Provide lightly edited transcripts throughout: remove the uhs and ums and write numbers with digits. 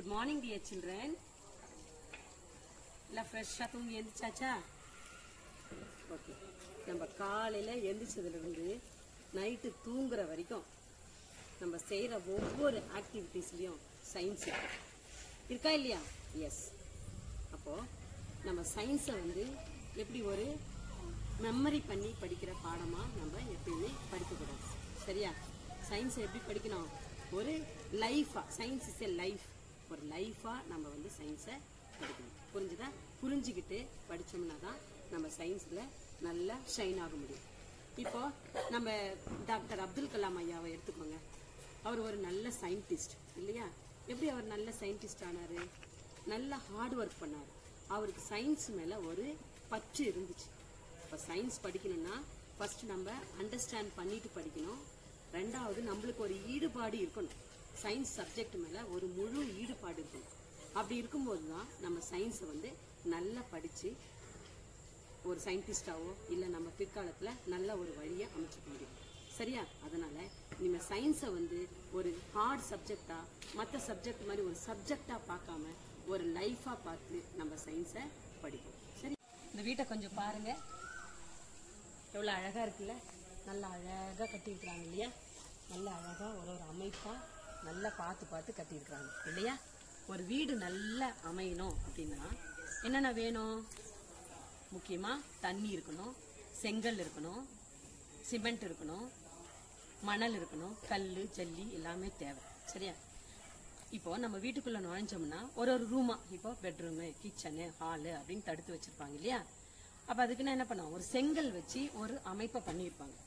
Good morning, dear children. La fresh தூங்கி எந்திரிச்சாச்சா? Okay. நம்ம காலையில எந்திரிச்சதுல இருந்து நைட்டு தூங்குற வரைக்கும் நம்ம செய்யற ஒவ்வொரு ஆக்டிவிட்டீஸ்லயும் சயின்ஸ் இருக்கா இல்லையா? எஸ். அப்போ நம்ம சயின்ஸை வந்து எப்படி ஒரு மெமரி பண்ணி படிக்கிற பாடமா நம்ம எப்பயுமே படிக்கக்கூடாது. சரியா? சயின்ஸை எப்படி படிக்கணும்? ஒரு லைஃபா, சயின்ஸ் இஸ் எ லைஃப், ஒரு லைஃபா நம்ம வந்து சயின்ஸை படிக்கணும். புரிஞ்சுதா? புரிஞ்சுக்கிட்டு படிச்சோம்னா தான் நம்ம சயின்ஸ்ல நல்லா ஷைன் ஆக முடியும். இப்போ நம்ம டாக்டர் அப்துல் கலாம் ஐயாவை எடுத்துக்கோங்க. அவர் ஒரு நல்ல சயின்டிஸ்ட் இல்லையா? எப்படி அவர் நல்ல சயின்டிஸ்ட் ஆனாரு? நல்லா ஹார்ட் ஒர்க் பண்ணாரு. அவருக்கு சயின்ஸ் மேல ஒரு பற்று இருந்துச்சு. இப்போ சயின்ஸ் படிக்கணும்னா ஃபர்ஸ்ட் நம்ம அண்டர்ஸ்டாண்ட் பண்ணிட்டு படிக்கணும். ரெண்டாவது நம்மளுக்கு ஒரு ஈடுபாடு இருக்கணும். சயின்ஸ் சப்ஜெக்ட் மேல ஒரு முழு ஈடுபாடு இருக்கணும். அப்படி இருக்கும்போது தான் நம்ம சயின்ஸை வந்து நல்லா படிச்சு ஒரு சயின்டிஸ்டாவோ இல்லை நம்ம பிற்காலத்துல நல்ல ஒரு வழியை அமைச்சுக்க முடியும். சரியா? அதனால நீங்க சயின்ஸை வந்து ஒரு ஹார்ட் சப்ஜெக்டா, மற்ற சப்ஜெக்ட் மாதிரி ஒரு சப்ஜெக்டா பார்க்காம ஒரு லைஃபா பார்த்து நம்ம சயின்ஸை படிப்போம். சரி, இந்த வீட்டை கொஞ்சம் பாருங்க, எவ்வளோ அழகா இருக்குல்ல? நல்லா அழகா கட்டியிருக்கிறாங்க இல்லையா? நல்ல அழகா ஒரு ஒரு அமைப்பா நல்லா பார்த்து கட்டியிருக்கிறாங்க இல்லையா? ஒரு வீடு நல்லா அமையணும் அப்படின்னா என்னென்ன வேணும்? முக்கியமா தண்ணி இருக்கணும், செங்கல் இருக்கணும், சிமெண்ட் இருக்கணும், மணல் இருக்கணும், கல் ஜல்லி எல்லாமே தேவை. சரியா? இப்போ நம்ம வீட்டுக்குள்ள நுழைஞ்சோம்னா ஒரு ஒரு ரூமா, இப்போ பெட்ரூமு, கிச்சனு, ஹாலு அப்படின்னு தடுத்து வச்சிருப்பாங்க இல்லையா? அப்ப அதுக்குன்னு என்ன பண்ணுவோம்? ஒரு செங்கல் வச்சு ஒரு அமைப்பை பண்ணியிருப்பாங்க.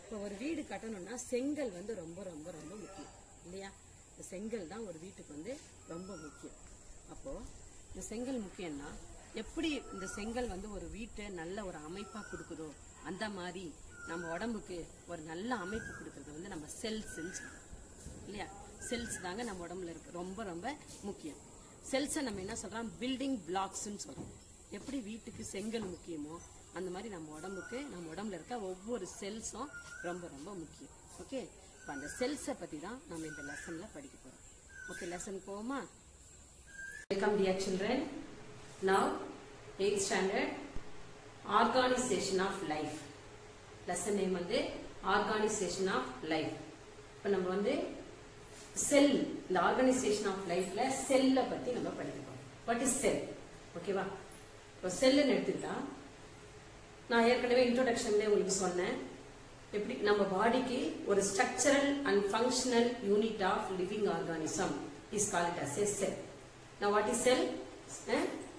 இப்போ ஒரு வீடு கட்டணும்னா செங்கல் வந்து ரொம்ப ரொம்ப ரொம்ப முக்கியம் இல்லையா? இந்த செங்கல் தான் ஒரு வீட்டுக்கு வந்து ரொம்ப முக்கியம். அப்போ இந்த செங்கல் முக்கியம்னா எப்படி இந்த செங்கல் வந்து ஒரு வீட்டை நல்ல ஒரு அமைப்பா கொடுக்குதோ அந்த மாதிரி நம்ம உடம்புக்கு ஒரு நல்ல அமைப்பு கொடுக்கறது வந்து நம்ம செல்ஸ் இல்லையா? செல்ஸ் தாங்க நம்ம உடம்புல இருக்கு, ரொம்ப ரொம்ப முக்கியம். செல்ஸை நம்ம என்ன சொல்றோம்? பில்டிங் பிளாக்ஸ்ன்னு சொல்றோம். எப்படி வீட்டுக்கு செங்கல் முக்கியமோ அந்த மாதிரி நம்ம உடம்புக்கு, நம்ம உடம்புல இருக்க ஒவ்வொரு செல்ஸும் ரொம்ப ரொம்ப முக்கியம். ஓகே, இப்போ அந்த செல்ஸை பத்தி தான் நம்ம இந்த லெசன்ல படிக்க போறோம். ஓகே, லெசன் போவோமா? Welcome dear children. Now 8th standard organisation of life. Lesson name வந்து ஆர்கானைசேஷன் ஆஃப் லைஃப். இப்போ நம்ம வந்து செல், இந்த ஆர்கனைசேஷன் ஆஃப் லைஃப்ல செல்ல பத்தி நம்ம படிக்கிறோம். வாட் இஸ் செல்? ஓகேவா? இப்போ செல்லுன்னு எடுத்துக்கிட்டா, நான் ஏற்கனவே இன்ட்ரோடக்ஷன்ல உங்களுக்கு சொன்னேன், எப்படி நம்ம பாடிக்கு ஒரு structural and functional unit of living organism is called as a cell. Now what is cell?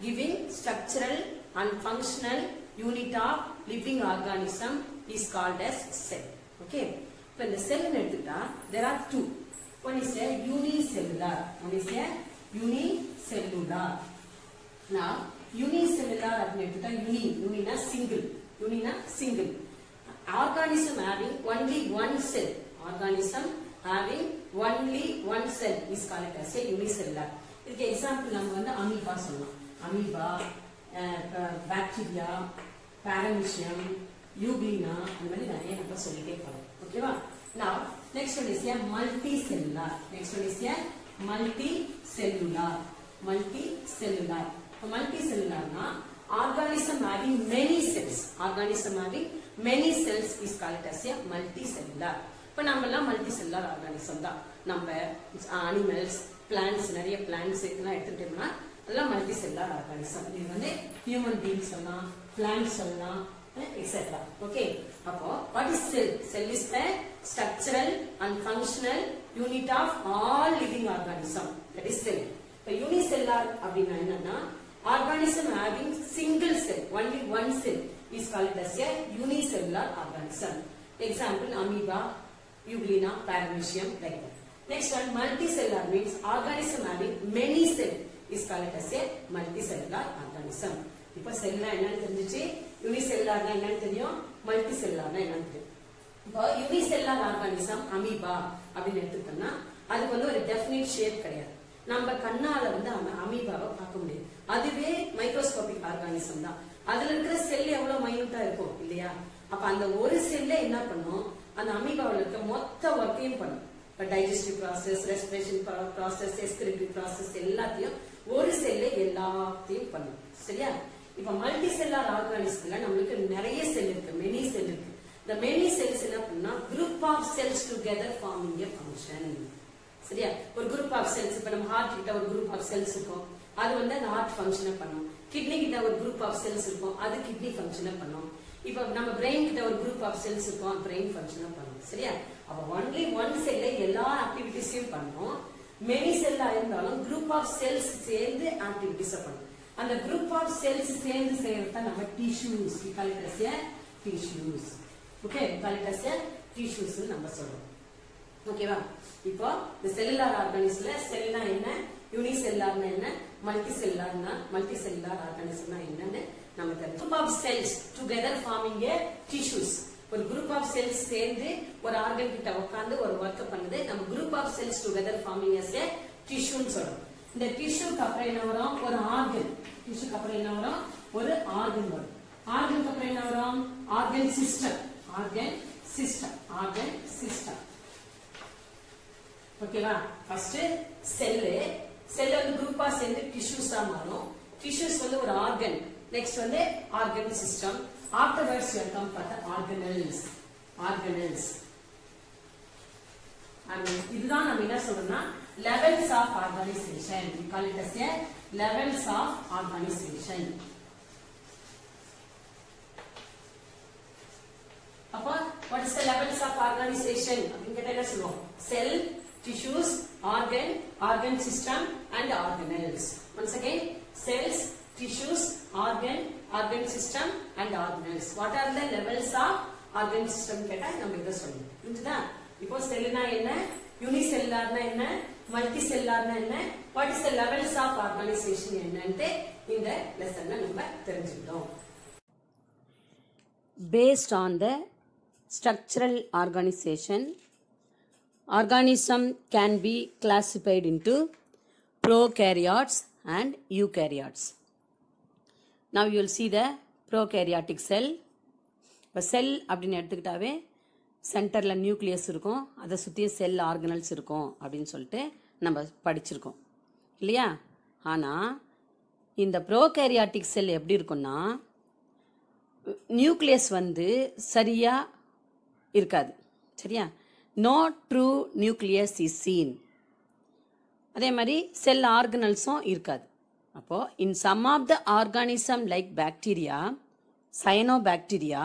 Giving structural and functional unit of living organism is called as cell. Okay. இப்போ இந்த செல் எடுத்துக்கிட்டா there are two. One is a unicellular. One is a unicellular. Now unicellular அப்படின்னு எடுத்துக்கிட்டா uniனா single. Unina single. Organism having only one cell. Organism having only one cell is called as a unicellular. இதுக்கு example நம்ம வந்து amoeba சொல்லலாம். Amoeba, bacteria, பாரமிஷியம், Euglena, அந்த மாதிரி நிறைய நம்ம சொல்லிட்டே போறோம். ஓகேவா? Now next one is a multicellular. Next one is a multicellular. Multicellular. Multicellular organism having many cells. Organism having many cells is called as a multicellular. இப்ப நம்ம எல்லாம் மல்டிசெல்லுலர் ஆர்கானிசம் தான். நம்ம அனிமல்ஸ், பிளான்ட்ஸ், நிறைய பிளான்ட்ஸ் இதெல்லாம் எடுத்துட்டோம்னா அதெல்லாம் multicellular organism. இது வந்து ஹியூமன் பீயிங்ஸ் சொல்லலாம், பிளான்ட்ஸ் சொல்லலாம், எக்ஸெட்ரா. ஓகே, அப்போ what is cell? Cell is the structural and functional unit of all living organism. That is cell. இப்ப யூனிசெல்லுலர் அப்படின்னா என்னன்னா, organism having single cell, only one cell is called as a unicellular organism. Example, amoeba, euglena, paramecium, like that. Next one, multicellular means organism having many cells is called as a multicellular organism. இப்போ செல்னா என்னன்னு தெரிஞ்சிச்சு, யூனிசெல்லுலார்னா என்னன்னு தெரியும், மல்டிசெல்லுலார்னா என்னன்னு தெரியும். இப்போ unicellular organism amoeba அப்படின்னு எடுத்துக்கிட்டோம்னா அதுக்கு வந்து ஒரு டெஃபினிட் ஷேப் கிடையாது. நம்ம கண்ணால வந்து அமீபாவை பார்க்க முடியும். அதுவே மைக்ரோஸ்கோபிக் ஆர்கானிசம் தான். அதுல இருக்கிற செல் எவ்வளவு மைனூட்டா இருக்கும் இல்லையா? அப்ப அந்த ஒரு செல்ல என்ன பண்ணும்? அந்த அமீபாவில் இருக்க மொத்த ஒர்க்கையும் பண்ணும். இப்போ digestive process, respiration process, excretory process எல்லாத்தையும் ஒரு செல்ல எல்லாத்தையும் பண்ணும். சரியா? இப்ப மல்டி செல்லார் ஆர்கானிசம்ல நம்மளுக்கு நிறைய செல் இருக்கு, மெனி செல் இருக்கு. இந்த மெனி செல்ஸ் என்ன பண்ணா group of cells together forming a function. சரியா? ஒரு குரூப் ஆஃப் செல்ஸ், இப்ப நம்ம ஹார்ட் கிட்ட ஒரு குரூப் ஆஃப் செல்ஸ் இருக்கும், அது வந்து அந்த ஹார்ட் ஃபங்க்ஷனை பண்ணும். கிட்னி கிட்ட ஒரு குரூப் ஆஃப் செல்ஸ் இருக்கும், அது கிட்னி ஃபங்க்ஷனை பண்ணும். இப்ப நம்ம பிரெயின் கிட்ட ஒரு குரூப் ஆஃப் செல்ஸ் இருக்கும், பிரெயின் ஃபங்க்ஷனை பண்ணும். சரியா? அப்ப ஒன்லி ஒன் செல்ல எல்லா ஆக்டிவிட்டிஸையும் பண்ணும். மெனி செல்லா இருந்தாலும் குரூப் ஆஃப் செல்ஸ் சேர்ந்து ஆக்டிவிட்டிஸ் பண்ணும். அந்த குரூப் ஆஃப் செல்ஸ் சேர்ந்து செய்யறத நம்ம tissues, we call it as a tissues. Okay, we call it as a tissues நம்ம சொல்றோம். ஓகேவா? இப்போ இந்த செல்லுலார் ஆர்கானிசம்ல செல்னா என்ன, யூனிசெல்லார்னா என்ன, மல்டி செல்லுலார் ஆர்கானிசம்னா என்னன்னு நம்ம தெரிஞ்சு. Group of cells together forming a tissues. ஒரு குரூப் ஆஃப் செல்ஸ் சேர்ந்து ஒரு ஆர்கன் கிட்ட உட்கார்ந்து ஒரு ஒர்க் பண்ணுது. நம்ம group of cells together forming as a டிஷ்யூன்னு சொல்றோம். இந்த டிஷ்யூக்கு அப்புறம் என்ன வரும், ஒரு ஆர்கன். டிஷ்யூக்கு அப்புறம் என்ன வரும், ஒரு ஆர்கன் வரும். ஆர்கனுக்கு அப்புறம் என்ன வரும், ஆர்கன் சிஸ்டம். ஓகேவா? ஃபர்ஸ்ட் செல் வந்து குரூப்பா சேர்ந்து டிஷ்யூஸா மாறும். டிஷ்யூஸ் வந்து ஒரு ஆர்கன். நெக்ஸ்ட் வந்து organ system. Afterwards you come for the organelles. இதுதான் நம்ம என்ன சொல்றோம்னா levels of organization. We call it as a levels of organization. அப்ப what is the levels of organization? அப்படிங்க கேட்டா என்ன சொல்லுவோம், cell, tissues, organ system and organelles. Once again, cells, tissues, organ system and organelles. What are the levels of organ system கேட்டா நம்ம இத சொல்லணும். புரியுதா? இப்போ செல்னா என்ன, யூனிசெல்லார்னா என்ன, மல்டி செல்லார்னா என்ன, what is the levels of organization என்னன்னு இந்த லெசன்ல நம்ம தெரிஞ்சுக்கிட்டோம். Based on the structural organization, organism can be classified into prokaryotes and eukaryotes. Now you will see the prokaryotic cell. இப்போ செல் அப்படின்னு எடுத்துக்கிட்டாவே சென்டரில் நியூக்ளியஸ் இருக்கும், அதை சுற்றி செல் ஆர்கனல்ஸ் இருக்கும் அப்படின்னு சொல்லிட்டு நம்ம படிச்சிருக்கோம் இல்லையா? ஆனால் இந்த ப்ரோகேரியாட்டிக் செல் எப்படி இருக்குன்னா நியூக்ளியஸ் வந்து சரியாக இருக்காது. சரியா? No true nucleus is seen. அதே மாதிரி செல் ஆர்கனல்ஸும் இருக்காது. அப்போ in some of the organism like bacteria, cyanobacteria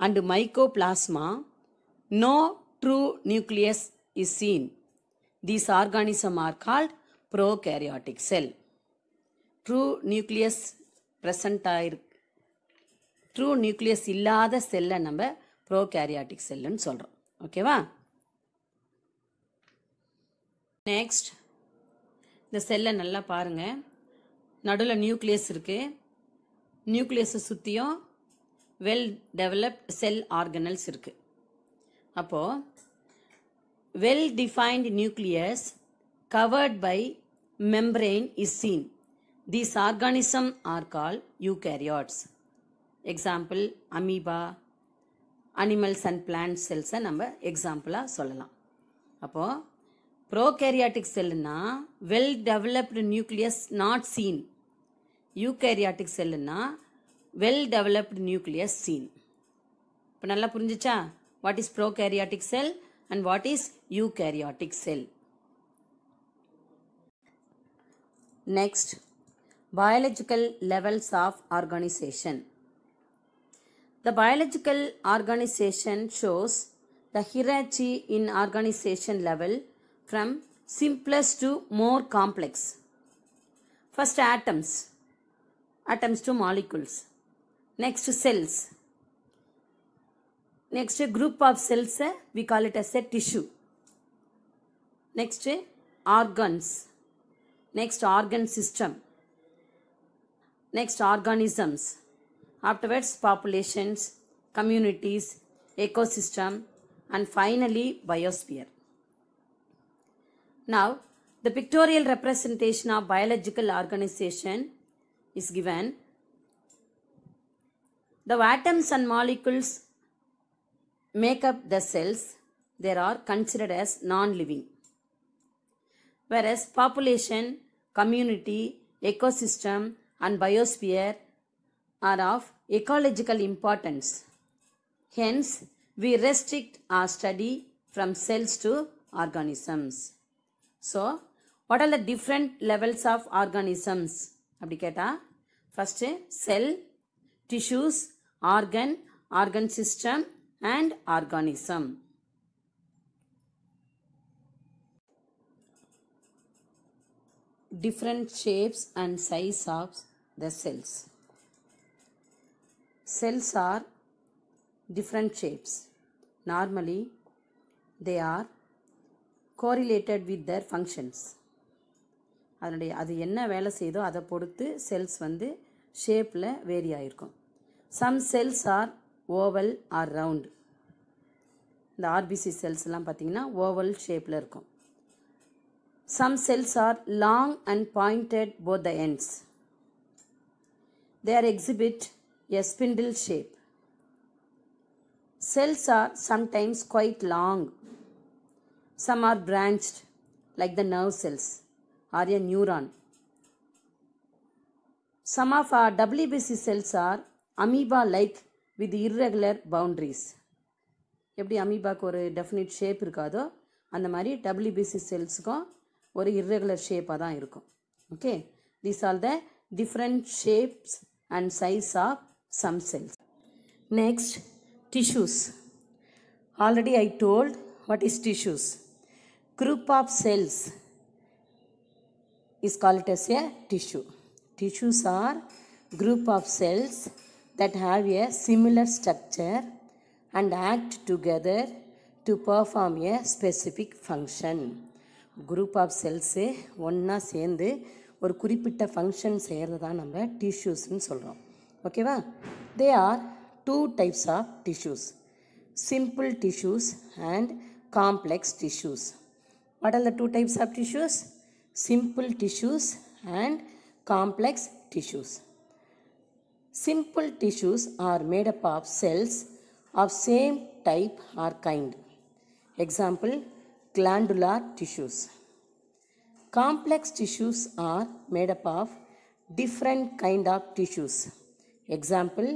and mycoplasma, no true nucleus is seen. These organisms are called prokaryotic cell. True nucleus present true nucleus இல்லாத செல்லை நம்ம prokaryotic cellன்னு சொல்றோம். ஓகேவா? நெக்ஸ்ட் இந்த செல்லை நல்லா பாருங்க. நடுவில் நியூக்ளியஸ் இருக்கு. நியூக்ளியஸை சுற்றியும் வெல் டெவலப்ட் செல் ஆர்கனல்ஸ் இருக்கு. அப்போ well defined nucleus covered by membrane is seen. These organisms are called eukaryotes. Example amoeba, animals and plant cells நம்ம எக்ஸாம்பிளா சொல்லலாம். அப்போ prokaryotic cellனா well developed nucleus not seen. eukaryotic cellனா well developed nucleus seen. இப்போ நல்லா புரிஞ்சுச்சா? What is prokaryotic cell and what is eukaryotic cell? Next, biological levels of organization. The biological organization shows the hierarchy in organization level from simplest to more complex. First, atoms to molecules. Next, cells. Next, group of cells we call it as a tissue. Next, organs. Next, organ system. Next, organisms. Afterwards, populations, communities, ecosystem, and finally biosphere. Now, the pictorial representation of biological organization is given. The atoms and molecules make up the cells. they are considered as non-living. Whereas population, community, ecosystem and biosphere are of ecological importance. Hence, we restrict our study from cells to organisms. So, what are the different levels of organisms? First, cell, tissues, organ, organ system and organism. Different shapes and size of the cells. Cells are different shapes. Normally, they are correlated with their functions. அது என்ன வேலை செய்தோ அதை பொறுத்து cells வந்து ஷேப்பில் vary ஆகிருக்கும். Some cells are oval or round. இந்த RBC செல்ஸ்லாம் பார்த்திங்கன்னா ஓவல் ஷேப்பில் இருக்கும். Some cells are long and pointed both the ends. They exhibit a spindle shape. Cells are sometimes quite long. Some are branched like the nerve cells or a neuron. Some of our WBC cells are amoeba-like with irregular boundaries. எப்படி அமீபாக்கு ஒரு definite shape இருக்காதோ அந்த மாதிரி WBC செல்ஸுக்கும் ஒரு irregular ஷேப்பாக தான் இருக்கும். Okay, these are the different shapes and size of some cells. Next, tissues. Already I told what is tissues. Group of cells is called as a tissue. Tissues are group of cells that have a similar structure and act together to perform a specific function. Group of cells ஒன்றா சேர்ந்து ஒரு குறிப்பிட்ட function செய்கிறது தான் நம்ம டிஷ்யூஸ்ன்னு சொல்கிறோம். ஓகேவா? There are two types of tissues, simple tissues and complex tissues. What are the two types of tissues? Simple tissues and complex tissues. Simple tissues are made up of cells of same type or kind. Example, glandular tissues. Complex tissues are made up of different kind of tissues. Example,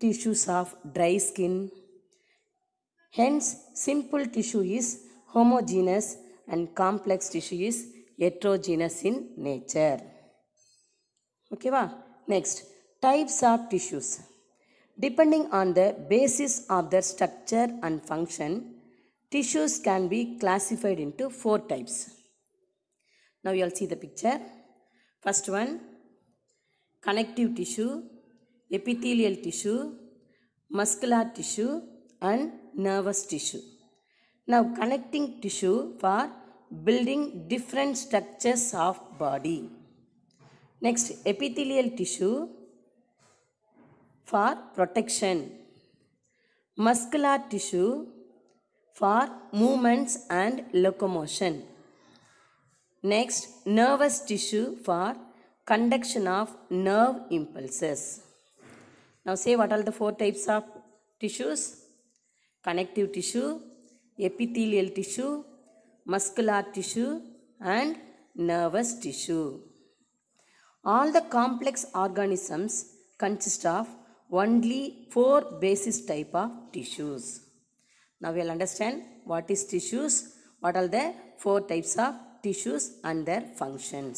tissues of dry skin. Hence, simple tissue is homogeneous and complex tissue is heterogeneous in nature. Okay, va? Next, types of tissues. Depending on the basis of their structure and function, tissues can be classified into 4 types. Now you all see the picture. First one, connective tissue, epithelial tissue, muscular tissue and nervous tissue. Now connecting tissue for building different structures of body. Next, epithelial tissue for protection. Muscular tissue for movements and locomotion. Next, nervous tissue for conduction of nerve impulses. Now say what are the 4 types of tissues? Connective tissue, epithelial tissue, muscular tissue and nervous tissue. All the complex organisms consist of only 4 basis type of tissues. Now we will understand what is tissues, what are the 4 types of tissues and their functions.